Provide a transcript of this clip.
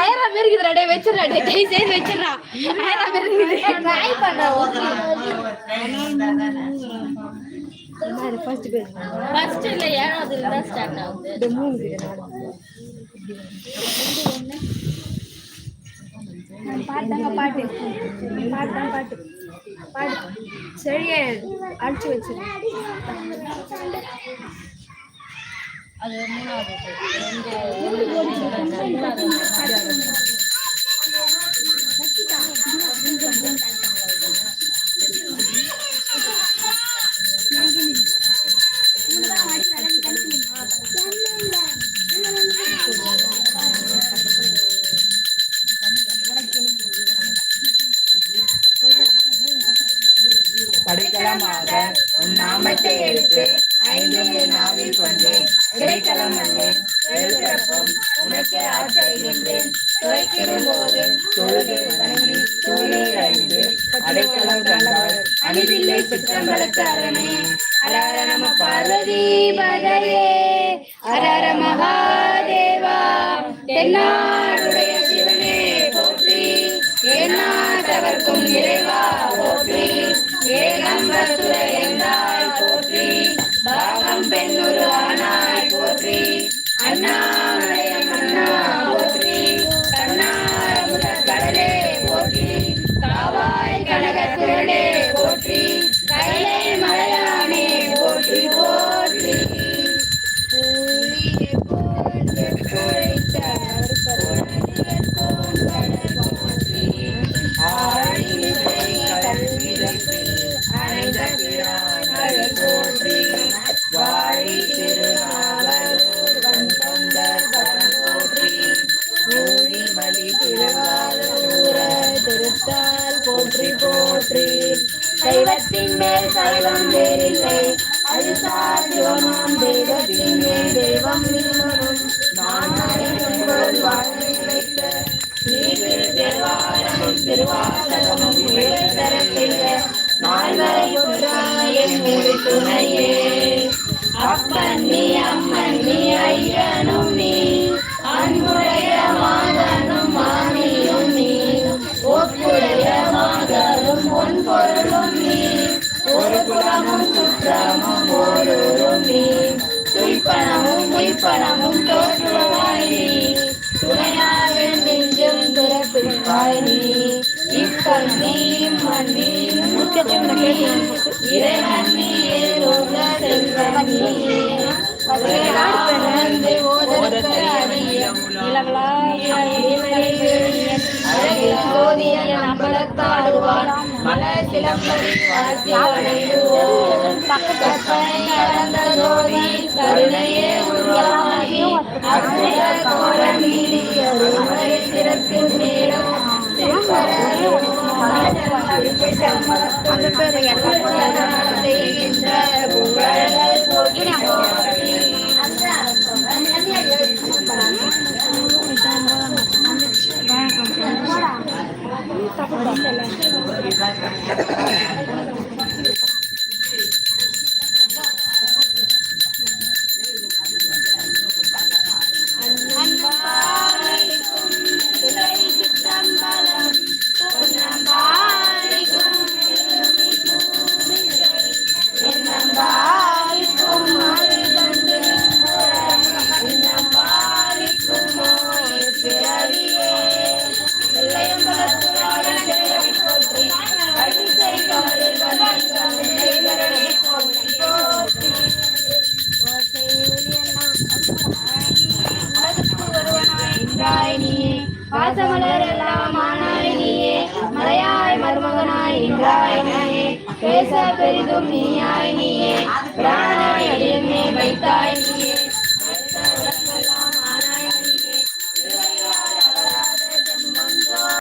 ஆயிரம் பேருக்கு வச்சிடா கை சேர்ந்து வச்சிடா ஆயிரம் பேருக்கு ட்ரை பண்றேன் ஃபர்ஸ்ட் இல்ல ஏழாவது இருந்தா ஸ்டார்ட் ஆகுது பாட்டாங்க பாட்டு பாட்டாங்க பாட்டு பாடு சரியே அடிச்சு வச்சு அது மூணாவது படிக்கலமாக உன் நாமத்தை எடுத்து ஐந்து நாவில் கொண்டேன் இடைக்கலம் அல்லேன் எழுதுறப்பும் உனக்கே ஆச்சரிக்கின்றேன் துவைக்கிடும் போது தொழுது வணங்கி தூளில் அழிந்து அடைக்கலம் கண்டாள் அணிதில்லை சிற்றம்பலத்து அரணே அரர நம பார்வதி பதையே அரர மகாதேவா தென்னாடுடைய சிவனே போற்றி ஏனாட்டவர்க்கும் இறைவா போற்றி ஏகம்பரத்துறை என்றாய் போற்றி பாகம் பெண்ணுரு ஆனாய் போற்றி அண்ணாமலையம் அண்ணா போற்றி கண்ணார முதற் கடலே போற்றி காவாய் கனகத்திரளே போற்றி கைலை மலையானே போற்றி போற்றி வாழி திருநாவலூர் வந்தொண்டர் பரம் போற்றி ஊழி பலி திருவாரூர திருத்தால் போற்றி போற்றி தெய்வத்தின் மேல் தெய்வம் வேறில்லை அது சார்வமாம் தெய்வத்தின் மேல் தெய்வம் நிறுவனம் நான் அறிவுள் வாழ்வை வைக்க தேவாரமும் திருவாசகமும் தரப்பில்ல நால்வரை என் மீது துணையே அப்பன் நீ அம்மன் நீ ஐயனும் நீ அன்புடைய மாதனும் மாமியும் நீ ஒப்புடைய மாதரும் பொன் பொருளும் நீ ஒரு குலமும் சுற்றமும் ஓரூரும் நீ துய்ப்பணமும் பொய்ப்பணமும் தோற்றுவாய் நீ துணையாக நெஞ்சும் துறப்பிற்காய் நீ இப்பன் நீ மண்ணி இறைவன் நீ ஏதோக செல்வன் நீ அம்பலத்தாடுவான் மல சிலம்படி கருணையே உருவாகி அற்புத கோலம் சிறப்பின் மேலும் செய்கின்ற புகழல் போற்றி வாசமலரெல்லாம் ஆனாய் நீயே மலையாய் மருமகனாய் நின்றாய் நீயே பேச பெரிதும் நீயாய் நீயே பிராணாய் அடியமே வைத்தாய் நீயே